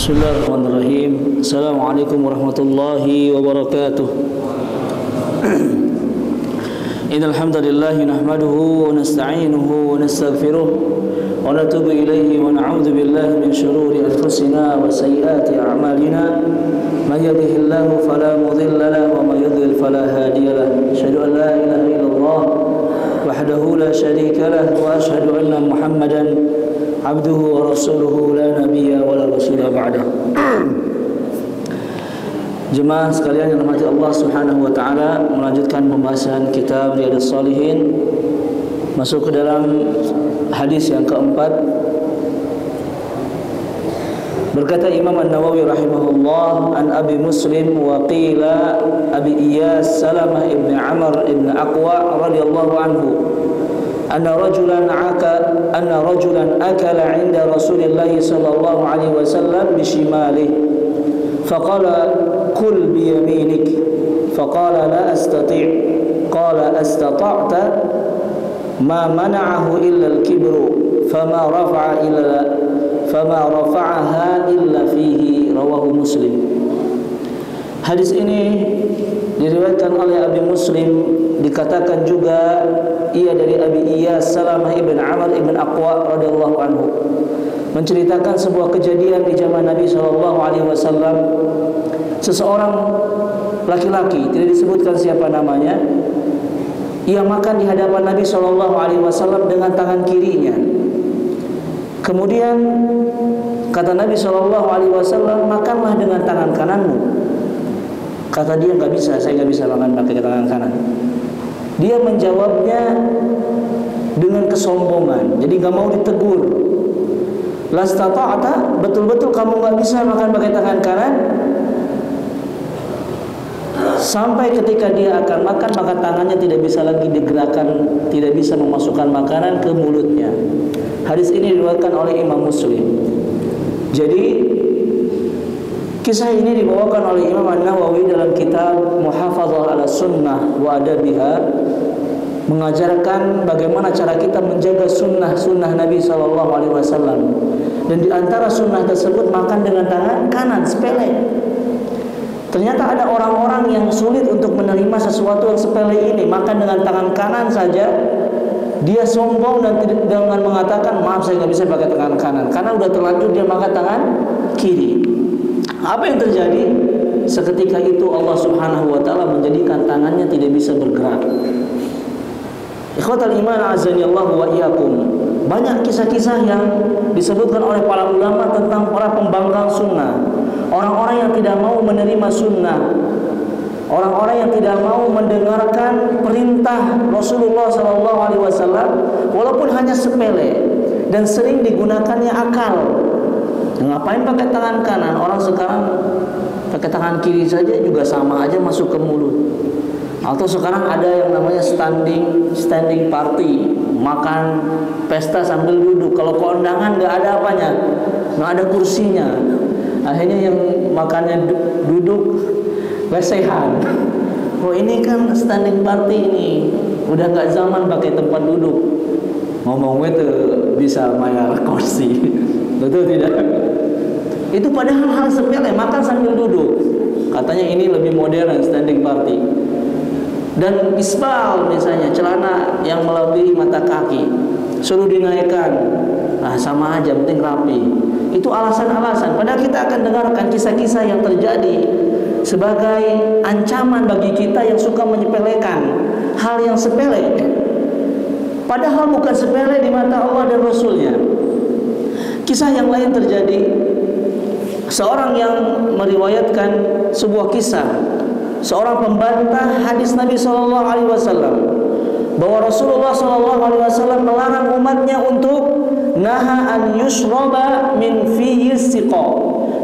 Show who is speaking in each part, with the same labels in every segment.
Speaker 1: Bismillahirrahmanirrahim. Assalamualaikum warahmatullahi wabarakatuh. Innal hamdalillah nahmaduhu wa nasta'inuhu wa nastaghfiruh wa natubu ilayhi wa na'udzu billahi min shururi anfusina wa sayyiati a'malina. May yahdihillahu fala mudilla lahu wa may yudlil fala hadiya lahu. Asyhadu an la ilaha illallah wahdahu la syarika lahu wa asyhadu anna Muhammadan abduhu wa rasuluhu la nabiyya wa la rasula ba'dah. Jemaah sekalian yang dirahmati Allah Subhanahu wa taala, melanjutkan pembahasan kitab Riyadhus Shalihin, masuk ke dalam hadis yang keempat. Berkata Imam An-Nawawi rahimahullah, an Abi Muslim wa qila Abi Iyas Salamah ibn Amr ibn Aqwa radhiyallahu anhu anna rajulan akala 'inda Rasulillah sallallahu alaihi wasallam bishimalihi faqala kul biyaminik faqala la astati' qala astata'ta ma mana'ahu illa al-kibru fama rafa'aha illa fihi, rawahu Muslim. Hadis ini diriwayatkan oleh Abi Muslim, dikatakan juga ia dari Abi Iyas Salamah ibn Amr ibn Aqwa radhiyallahu anhu, menceritakan sebuah kejadian di zaman Nabi SAW. Seseorang laki-laki, tidak disebutkan siapa namanya, ia makan di hadapan Nabi SAW dengan tangan kirinya. Kemudian kata Nabi SAW, makanlah dengan tangan kananmu. Kata dia, nggak bisa, saya nggak bisa makan pakai tangan kanan. Dia menjawabnya dengan kesombongan, jadi nggak mau ditegur. Lastata'ata, betul-betul kamu nggak bisa makan pakai tangan kanan. Sampai ketika dia akan makan, maka tangannya tidak bisa lagi digerakkan, tidak bisa memasukkan makanan ke mulutnya. Hadis ini diriwayatkan oleh Imam Muslim. Jadi kisah ini dibawakan oleh Imam An-Nawawi dalam kitab Muhafazah ala Sunnah wa Adabiha, mengajarkan bagaimana cara kita menjaga sunnah Nabi SAW. Dan di antara sunnah tersebut makan dengan tangan kanan, sepele. Ternyata ada orang-orang yang sulit untuk menerima sesuatu yang sepele ini, makan dengan tangan kanan saja. Dia sombong dan dengan mengatakan, maaf saya nggak bisa pakai tangan kanan, karena udah terlanjur dia makan tangan kiri. Apa yang terjadi? Seketika itu Allah Subhanahu wa taala menjadikan tangannya tidak bisa bergerak. Ikhwatal iman azani Allah wa iyyakum. Banyak kisah-kisah yang disebutkan oleh para ulama tentang para pembangkang sunnah, orang-orang yang tidak mau menerima sunnah, orang-orang yang tidak mau mendengarkan perintah Rasulullah SAW, walaupun hanya sepele dan sering digunakannya akal. Ngapain pakai tangan kanan? Orang sekarang pakai tangan kiri saja juga sama aja masuk ke mulut. Atau sekarang ada yang namanya standing party, makan pesta sambil duduk. Kalau kondangan nggak ada apanya, nggak ada kursinya. Akhirnya yang makannya duduk lesehan. Oh ini kan standing party ini, udah nggak zaman pakai tempat duduk. Ngomongnya tuh bisa bayar kursi, betul tidak? Itu padahal hal sepele, makan sambil duduk. Katanya ini lebih modern, standing party. Dan isbal misalnya, celana yang melebihi mata kaki, suruh dinaikkan, nah sama aja, penting rapi. Itu alasan-alasan. Padahal kita akan dengarkan kisah-kisah yang terjadi sebagai ancaman bagi kita yang suka menyepelekan hal yang sepele, padahal bukan sepele di mata Allah dan Rasulnya. Kisah yang lain terjadi. Seorang yang meriwayatkan sebuah kisah, seorang pembantah hadis Nabi SAW, bahwa Rasulullah SAW melarang umatnya untuk naha an yushraba min fihi siqa.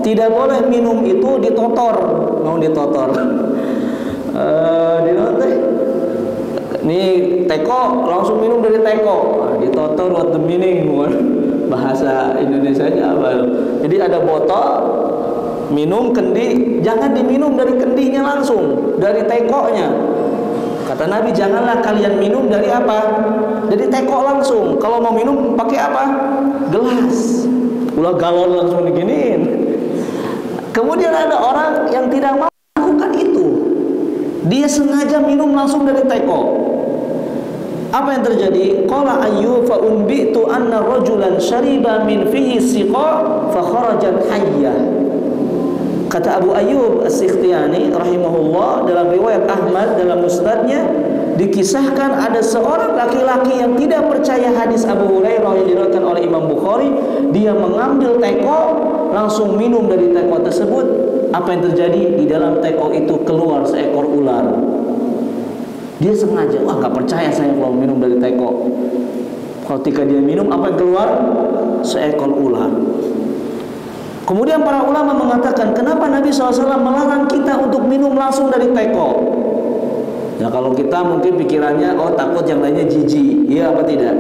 Speaker 1: Tidak boleh minum itu ditotor. Mau ditotor. Ini teko, langsung minum dari teko. Ditotor, what the meaning? Bahasa Indonesianya apa? Jadi ada botol, minum kendi, jangan diminum dari kendinya langsung, dari tekonya. Kata Nabi, janganlah kalian minum dari apa? Dari teko langsung. Kalau mau minum pakai apa? Gelas. Ulah galon langsung diginiin. Kemudian ada orang yang tidak mau melakukan itu. Dia sengaja minum langsung dari teko. Apa yang terjadi? Qala Ayyub fa unbitu anna rajulan syariba min fihi siqa fa kharajat hayyah. Kata Abu Ayyub As-Sikhtiyani rahimahullah dalam riwayat Ahmad dalam musnadnya, dikisahkan ada seorang laki-laki yang tidak percaya hadis Abu Hurairah yang diriwayatkan oleh Imam Bukhari. Dia mengambil teko, langsung minum dari teko tersebut. Apa yang terjadi? Di dalam teko itu keluar seekor ular. Dia sengaja, wah gak percaya saya kalau minum dari teko. Ketika dia minum, apa yang keluar? Seekor ular. Kemudian para ulama mengatakan, kenapa Nabi SAW melarang kita untuk minum langsung dari teko? Ya kalau kita mungkin pikirannya, oh takut yang lainnya jijik. Iya apa tidak?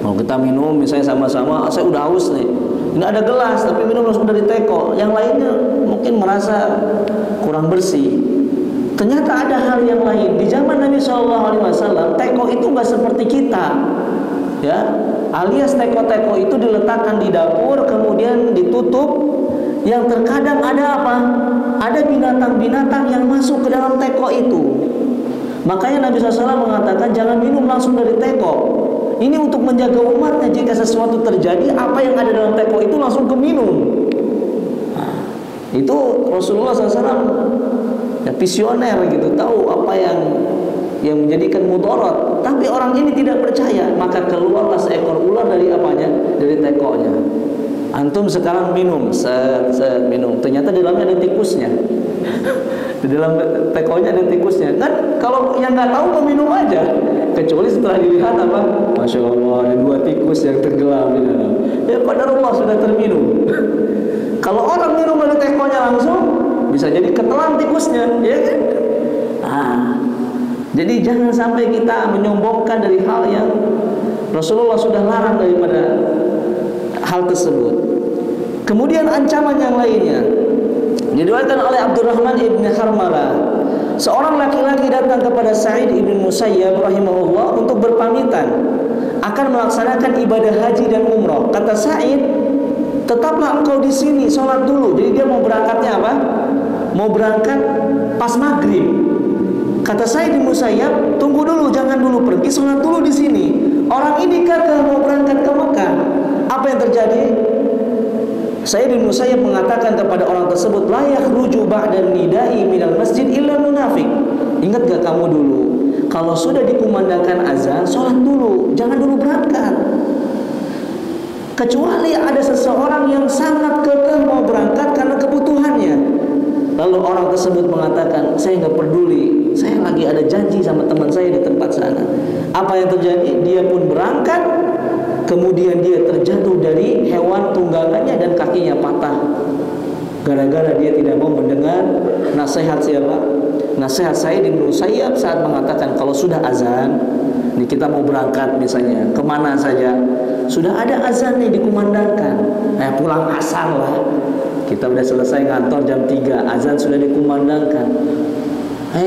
Speaker 1: Kalau kita minum misalnya sama-sama, saya udah haus nih, ini ada gelas tapi minum langsung dari teko, yang lainnya mungkin merasa kurang bersih. Ternyata ada hal yang lain. Di zaman Nabi SAW, teko itu nggak seperti kita, ya. Alias teko-teko itu diletakkan di dapur, kemudian ditutup. Yang terkadang ada apa? Ada binatang-binatang yang masuk ke dalam teko itu. Makanya Nabi SAW mengatakan jangan minum langsung dari teko. Ini untuk menjaga umatnya, jika sesuatu terjadi, apa yang ada dalam teko itu langsung keminum. Nah, itu Rasulullah SAW ya visioner gitu, tahu apa yang menjadikan mudarat. Tapi orang ini tidak percaya, maka keluarlah seekor ular dari apanya? Dari tekonya. Antum sekarang minum, minum. Ternyata di dalamnya ada tikusnya. Di dalam tekonya ada tikusnya. Kan kalau yang nggak tahu mau minum aja, kecuali setelah dilihat apa? Masya Allah, ada 2 tikus yang tenggelam di dalam. Ya qadarullah sudah terminum. Kalau orang minum dari tekonya langsung, bisa jadi ketelan tikusnya, ya kan? Jadi jangan sampai kita menyombongkan dari hal yang Rasulullah sudah larang daripada hal tersebut. Kemudian ancaman yang lainnya diriwayatkan oleh Abdurrahman ibn Harmalah, seorang laki-laki datang kepada Sa'id ibn Musayyab rahimahullah untuk berpamitan akan melaksanakan ibadah haji dan umrah. Kata Sa'id, tetaplah engkau di sini, sholat dulu. Jadi dia mau berangkatnya apa? Mau berangkat pas maghrib. Kata Sa'id bin Musayyab, tunggu dulu, jangan dulu pergi, sholat dulu di sini. Orang ini kagak mau berangkat ke Mekah. Apa yang terjadi? Sa'id bin Musayyab mengatakan kepada orang tersebut, la yakhruju ba'dan nida'i minal masjid illa munafik. Ingat gak kamu dulu, kalau sudah dikumandangkan azan, sholat dulu, jangan dulu berangkat. Kecuali ada seseorang yang sangat kekeh mau berangkat karena kebutuhannya. Lalu orang tersebut mengatakan, saya nggak peduli, saya lagi ada janji sama teman saya di tempat sana. Apa yang terjadi? Dia pun berangkat, kemudian dia terjatuh dari hewan tunggangannya dan kakinya patah. Gara-gara dia tidak mau mendengar nasihat siapa? Nasihat Sa'id bin Musayyab saat mengatakan kalau sudah azan, nih kita mau berangkat misalnya, kemana saja, sudah ada azan nih dikumandangkan, pulang asar lah. Kita udah selesai ngantor jam 3, azan sudah dikumandangkan.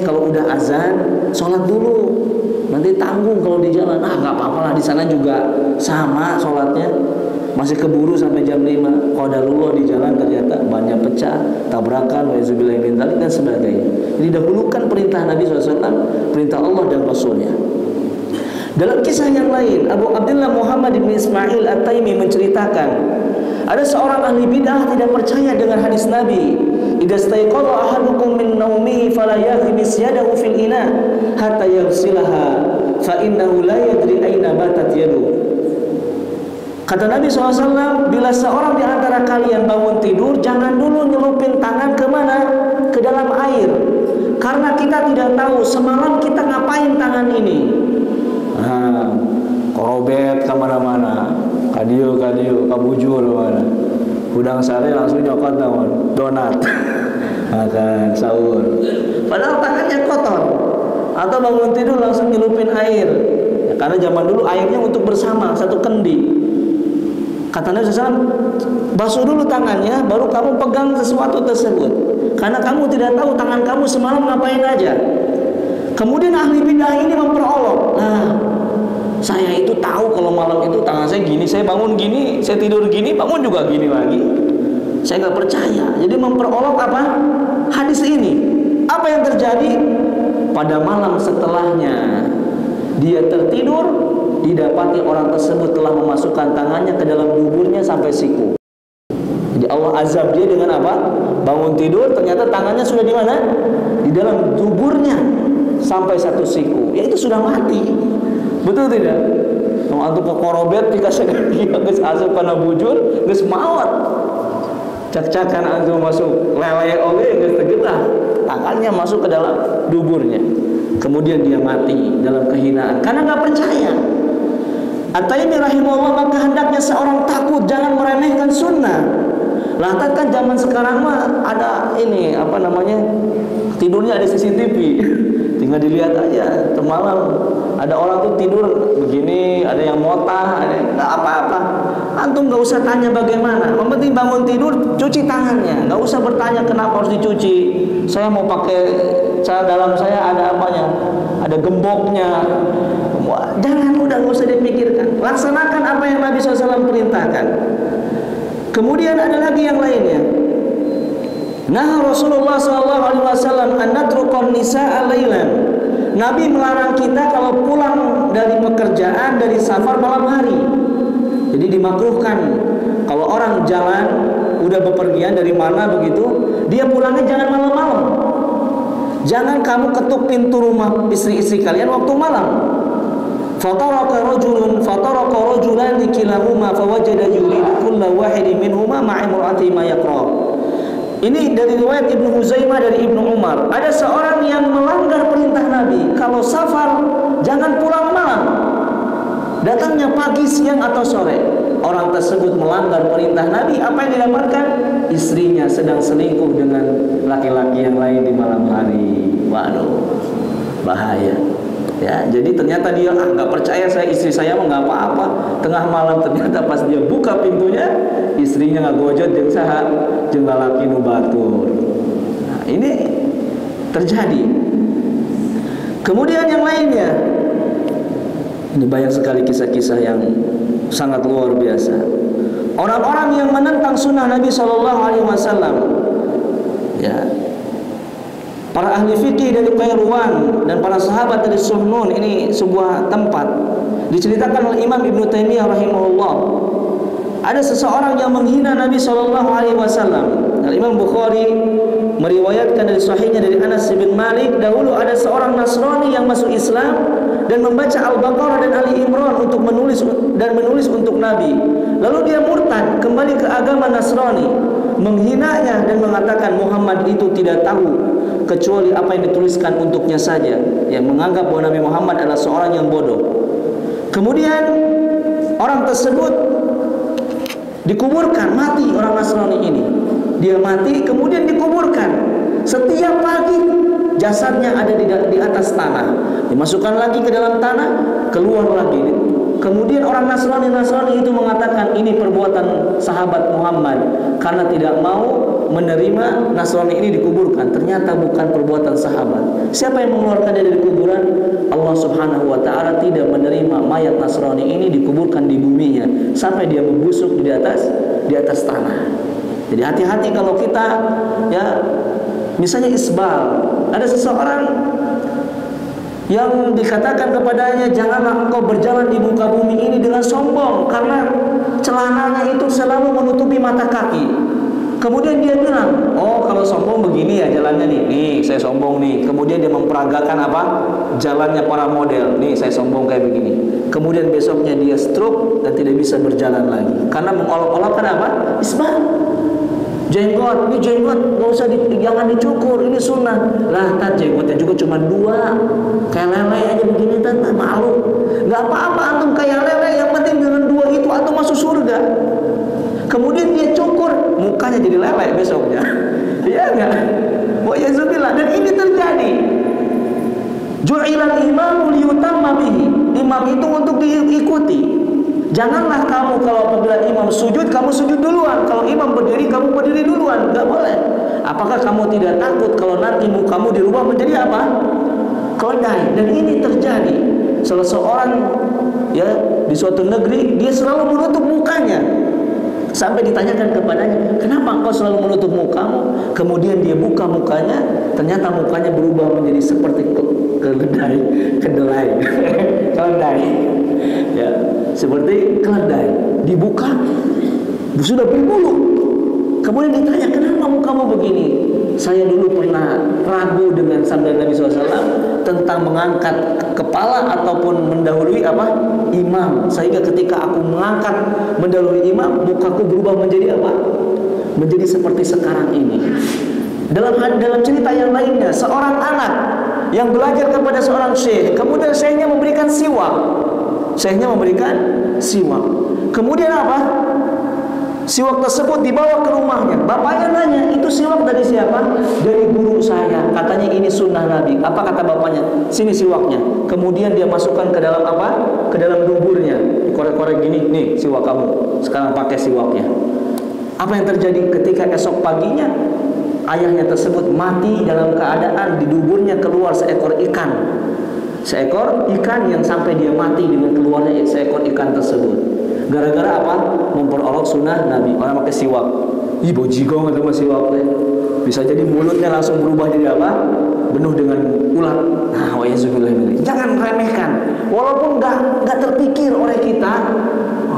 Speaker 1: Kalau udah azan, sholat dulu. Nanti tanggung kalau di jalan. Gak apa-apa lah, di sana juga sama sholatnya. Masih keburu sampai jam 5. Qadarullah di jalan ternyata banyak pecah, tabrakan, wa'idzubillahi min dzalik dan sebagainya. Jadi dahulukan perintah Nabi SAW, perintah Allah dan Rasulnya. Dalam kisah yang lain, Abu Abdullah Muhammad bin Ismail At-Taimi menceritakan, ada seorang ahli bid'ah tidak percaya dengan hadis Nabi, idza staiqadha ahadukum min naumihi fala yaghmis yadahu fil ina hatta yaghsilaha fa innahu la yadri aina batat yaduhu. Kata Nabi SAW, bila seorang di antara kalian bangun tidur, jangan dulu nyelupin tangan kemana? Ke dalam air. Karena kita tidak tahu semalam kita ngapain tangan ini. Korobet kemana-mana, kadio, kabujur mana. Udang sare langsung nyokot naon, donat. Makan sahur. Padahal tangannya kotor. Atau bangun tidur langsung nyelupin air. Ya, karena zaman dulu airnya untuk bersama, satu kendi. Kata Nabi SAW, basuh dulu tangannya, baru kamu pegang sesuatu tersebut. Karena kamu tidak tahu tangan kamu semalam ngapain aja. Kemudian ahli bidah ini memperolok. Saya itu tahu kalau malam itu tangan saya gini, saya bangun gini, saya tidur gini, bangun juga gini lagi. Saya nggak percaya. Jadi memperolok apa? Hadis ini. Apa yang terjadi? Pada malam setelahnya dia tertidur, didapati orang tersebut telah memasukkan tangannya ke dalam duburnya sampai siku. Jadi Allah azab dia dengan apa? Bangun tidur, ternyata tangannya sudah di mana? Di dalam duburnya sampai 1 siku. Ya itu sudah mati. Betul tidak? Kalau antum ke korobet dikasih dia geus asup kana bujur, geus maot. Cak-cakan antum masuk lele oge geus tegetah. Tangannya masuk ke dalam duburnya. Kemudian dia mati dalam kehinaan karena enggak percaya. At-Taimi rahimahullah, maka hendaknya seorang takut, jangan meremehkan sunnah. Lantas kan zaman sekarang mah ada ini apa namanya, tidurnya ada CCTV, tinggal dilihat aja. Malam ada orang tuh tidur begini, ada yang motah, ada nggak apa-apa. Antum nggak usah tanya bagaimana, yang penting bangun tidur cuci tangannya, nggak usah bertanya kenapa harus dicuci. Saya mau pakai, dalam saya ada apanya, ada gemboknya. Jangan, udah nggak usah dipikirkan. Laksanakan apa yang Nabi SAW perintahkan. Kemudian ada lagi yang lainnya. Nah, Rasulullah SAW an natruqan nisaa lailan. Nabi melarang kita kalau pulang dari pekerjaan, dari safar malam hari. Jadi dimakruhkan kalau orang jalan udah bepergian dari mana begitu, dia pulangnya jangan malam-malam. Jangan kamu ketuk pintu rumah istri-istri kalian waktu malam. Fataraka rajulan kilahuma fawajada yuridu kulla wahidin minhuma ma'a imra'ati ma yaqra. Ini dari riwayat Ibnu Huzaimah dari Ibnu Umar. Ada seorang yang melanggar perintah Nabi, kalau safar jangan pulang malam. Datangnya pagi, siang atau sore. Orang tersebut melanggar perintah Nabi, apa yang didapatkan? Istrinya sedang selingkuh dengan laki-laki yang lain di malam hari. Waduh, bahaya. Ya, jadi ternyata dia nggak percaya, istri saya mah nggak apa-apa. Tengah malam ternyata pas dia buka pintunya, istrinya nggak gojot jeung saha jeung lalaki nu batur. Nah, ini terjadi. Kemudian yang lainnya, ini banyak sekali kisah-kisah yang sangat luar biasa. Orang-orang yang menentang sunnah Nabi SAW, ya. Para ahli fikih dari Qayruwan dan para sahabat dari Suhnun, ini sebuah tempat diceritakan oleh Imam Ibnu Taimiyah rahimahullah. Ada seseorang yang menghina Nabi SAW. Dan Imam Bukhari meriwayatkan dari sahihnya dari Anas bin Malik, dahulu ada seorang Nasrani yang masuk Islam dan membaca Al-Baqarah dan Ali Imran untuk menulis untuk Nabi. Lalu dia murtad kembali ke agama Nasrani, menghinanya dan mengatakan Muhammad itu tidak tahu kecuali apa yang dituliskan untuknya saja, yang menganggap bahwa Nabi Muhammad adalah seorang yang bodoh. Kemudian orang tersebut dikuburkan, mati orang Nasrani ini. Dia mati kemudian dikuburkan. Setiap pagi jasadnya ada di atas tanah, dimasukkan lagi ke dalam tanah, keluar lagi. Kemudian orang Nasrani itu mengatakan ini perbuatan sahabat Muhammad karena tidak mau menerima Nasrani ini dikuburkan. Ternyata bukan perbuatan sahabat. Siapa yang mengeluarkan dia dari kuburan? Allah Subhanahu wa taala tidak menerima mayat Nasrani ini dikuburkan di buminya sampai dia membusuk di atas tanah. Jadi hati-hati kalau kita, ya, misalnya isbal, ada seseorang yang dikatakan kepadanya, janganlah engkau berjalan di muka bumi ini dengan sombong, karena celananya itu selalu menutupi mata kaki. Kemudian dia bilang, oh kalau sombong begini ya jalannya nih, nih saya sombong nih. Kemudian dia memperagakan apa? Jalannya para model, nih saya sombong kayak begini. Kemudian besoknya dia stroke dan tidak bisa berjalan lagi karena mengolok-olokkan apa? Isbal. Jenggot, ini jenggot nggak usah jangan dicukur, ini sunnah. Lah, jenggotnya juga cuma 2, kayak lele aja begini, malu. Nggak apa-apa antum kayak lele, yang penting dengan 2 itu antum masuk surga. Kemudian dia cukur, mukanya jadi lele besoknya. Iya nggak? Wa yazubillah, dan ini terjadi. Ju'ilal imamu liyutamma bihi. Imam itu untuk diikuti. Janganlah kamu kalau apabila imam sujud, kamu sujud duluan. Kalau imam berdiri, kamu berdiri duluan. Enggak boleh. Apakah kamu tidak takut kalau nanti mukamu dirubah menjadi apa? Keledai. Dan ini terjadi. Salah seorang, ya, di suatu negeri, dia selalu menutup mukanya. Sampai ditanyakan kepadanya, kenapa engkau selalu menutup mukamu? Kemudian dia buka mukanya, ternyata mukanya berubah menjadi seperti keledai, keledai, ya, seperti keledai. Dibuka, sudah berbulu. Kemudian ditanya, kenapa mukamu begini? Saya dulu pernah ragu dengan sabda Nabi SAW tentang mengangkat kepala ataupun mendahului imam, sehingga ketika aku mengangkat mendahului imam, mukaku berubah menjadi menjadi seperti sekarang ini. Dalam cerita yang lainnya, seorang anak yang belajar kepada seorang syekh, kemudian syekhnya memberikan siwak. Kemudian siwak tersebut dibawa ke rumahnya. Bapaknya nanya, itu siwak dari siapa? Dari guru saya. Katanya ini sunnah Nabi. Apa kata bapaknya? Sini siwaknya. Kemudian dia masukkan ke dalam Ke dalam duburnya. Dikorek-korek gini, nih siwak kamu. Sekarang pakai siwaknya. Apa yang terjadi ketika esok paginya ayahnya tersebut mati dalam keadaan di duburnya keluar seekor ikan. Seekor ikan yang sampai dia mati dengan keluarnya seekor ikan tersebut. Gara-gara apa? Memperolok sunnah Nabi. Orang pakai siwak. Ih, bojigong atau siwak. Bisa jadi mulutnya langsung berubah jadi penuh dengan ulat. Nah, wa'iyyazubillah. Jangan remehkan. Walaupun nggak terpikir oleh kita,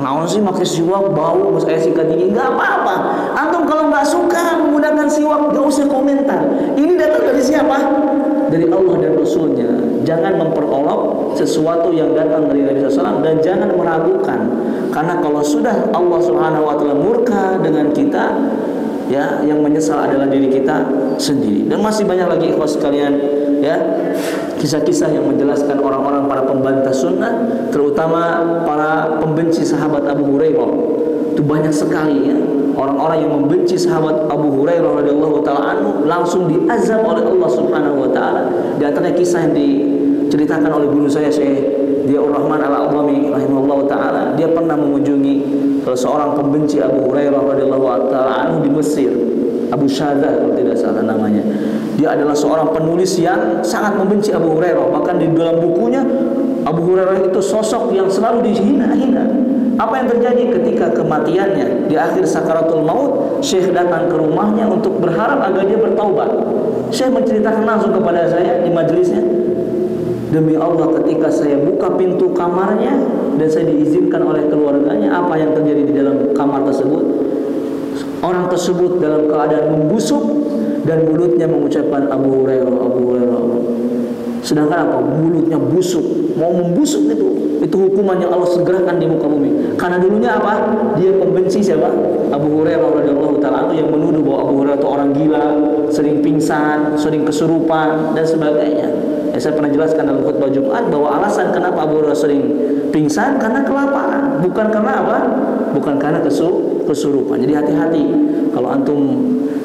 Speaker 1: naon sih pakai siwak bau, kayak sikat gigi, nggak apa-apa. Antum kalau nggak suka menggunakan siwak, nggak usah komentar. Ini datang dari siapa? Dari Allah dan Rasulnya. Jangan memperolok sesuatu yang datang dari Nabi SAW dan jangan meragukan. Karena kalau sudah Allah Subhanahu Wa Taala murka dengan kita, ya, yang menyesal adalah diri kita sendiri. Dan masih banyak lagi ikhwas sekalian, ya, kisah-kisah yang menjelaskan orang-orang para pembantah sunnah, terutama para pembenci sahabat Abu Hurairah. Itu banyak sekali, ya, orang-orang yang membenci sahabat Abu Hurairah radhiyallahu taala anhu langsung diazab oleh Allah Subhanahu wa taala. Di antaranya kisah yang diceritakan oleh guru saya Syekh Diyaur Rahman Al-A'dhami rahimahullahu taala. Dia pernah mengunjungi seorang pembenci Abu Hurairah radhiyallahu taala anhu di Mesir. Abu Syadha kalau tidak salah namanya. Dia adalah seorang penulis yang sangat membenci Abu Hurairah. Bahkan di dalam bukunya Abu Hurairah itu sosok yang selalu dihina-hina. Apa yang terjadi ketika kematiannya? Di akhir sakaratul maut, Syekh datang ke rumahnya untuk berharap agar dia bertaubat. Syekh menceritakan langsung kepada saya di majelisnya, demi Allah, ketika saya buka pintu kamarnya dan saya diizinkan oleh keluarganya, apa yang terjadi di dalam kamar tersebut? Orang tersebut dalam keadaan membusuk dan mulutnya mengucapkan Abu Hurairah, Abu Hurairah. Sedangkan apa? Mulutnya busuk, mau membusuk itu hukuman yang Allah segerakan di muka bumi. Karena dulunya apa? Dia pembenci siapa? Abu Hurairah radhiyallahu taala yang menuduh bahwa Abu Hurairah itu orang gila, sering pingsan, sering kesurupan dan sebagainya. Ya, saya pernah jelaskan dalam khutbah Jumat bahwa alasan kenapa Abu Hurairah sering pingsan karena kelaparan, bukan karena apa? Bukan karena kesurupan. Jadi hati-hati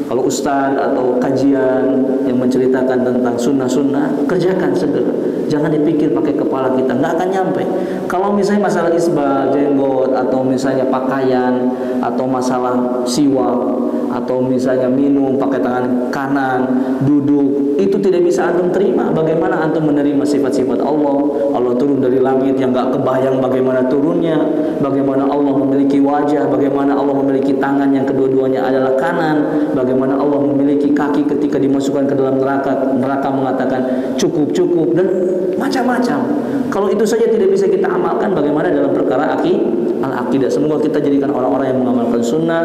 Speaker 1: kalau ustaz atau kajian yang menceritakan tentang sunnah-sunnah, kerjakan segera. Jangan dipikir pakai kepala kita, nggak akan nyampe. Kalau misalnya masalah isbal, jenggot, atau misalnya pakaian, atau masalah siwak, atau misalnya minum pakai tangan kanan, duduk, itu tidak bisa antum terima. Bagaimana antum menerima sifat-sifat Allah? Allah turun dari langit yang nggak kebayang bagaimana turunnya, bagaimana Allah memiliki wajah, bagaimana Allah memiliki tangan yang kedua-duanya adalah kanan, bagaimana Allah memiliki kaki ketika dimasukkan ke dalam neraka mengatakan cukup, dan macam-macam. Kalau itu saja tidak bisa kita amalkan, bagaimana dalam perkara al-aqidah? Semoga kita jadikan orang-orang yang mengamalkan sunnah,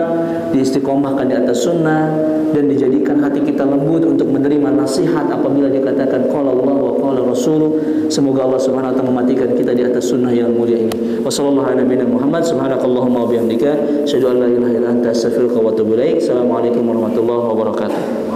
Speaker 1: diistiqomahkan di atas sunnah, dan dijadikan hati kita lembut untuk menerima nasihat apabila dikatakan qala Allah wa qala Rasul. Semoga Allah Subhanahu wa taala mematikan kita di atas sunnah yang mulia ini. Wassallallahu ala nabiyina Muhammad, subhanakallahumma wa bihamdika, asyhadu an la ilaha illa anta, astaghfiruka wa atubu ilaik. Assalamualaikum warahmatullahi wabarakatuh.